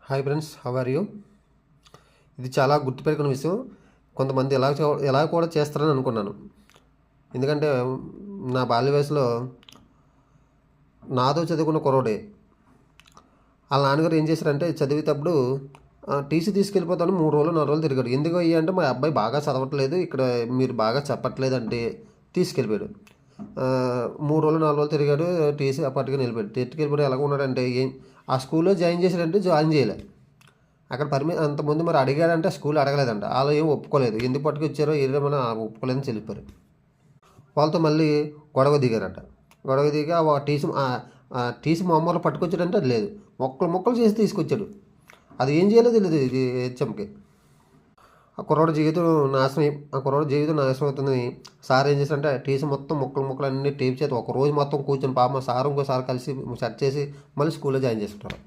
Hi friends, how are you? ఇది చాలా గుర్తుపెట్టుకున్న విషయం. కొంతమంది ఎలా కూడా చేస్తారని అనుకున్నాను. ఎందుకంటే నా బాల్య వయసులో నాతో చదువుకున్న కుర్రోడే వాళ్ళ నాన్నగారు ఏం చేశారంటే చదివేటప్పుడు టీసీ తీసుకెళ్ళిపోతాను 3 రోజులు 4 రోజులు తిరిగాడు. ఎందుకు అయ్యి అంటే మా అబ్బాయి బాగా చదవట్లేదు, ఇక్కడ మీరు బాగా చెప్పట్లేదు అంటే తీసుకెళ్ళిపోయాడు. 3 రోజులు 4 రోజులు తిరిగాడు. టీసీ అప్పటికి వెళ్ళిపోయాడు. వెళ్ళిపోయి ఎలాగ ఉన్నాడంటే ఆ స్కూల్లో జాయిన్ చేశాడంటే జాయిన్ చేయలే. అక్కడ అంతకుముందు మరి అడిగాడంటే స్కూల్ అడగలేదంట. వాళ్ళు ఏం ఒప్పుకోలేదు. ఎందుకు పట్టుకొచ్చారో ఏదేమైనా ఒప్పుకోలేదని చెల్లిపోయారు. వాళ్ళతో మళ్ళీ గొడవ దిగారట. గొడవ దిగి టీసీ మామూలు పట్టుకొచ్చాడంటే అది లేదు, మొక్కలు చేసి తీసుకొచ్చాడు. అది ఏం చేయలేదు తెలియదు ఇది హెచ్ఎంకి. ఆ కుర్రోడు జీవితం నాశనం అవుతుంది. సార్ ఏం చేశారంటే టీసీ మొత్తం మొక్కలు అన్నీ టేప్ చేసి ఒక రోజు మొత్తం కూర్చొని పాపం సార్ ఇంకోసారి కలిసి సెట్ చేసి మళ్ళీ స్కూల్లో జాయిన్ చేసుకుంటారు.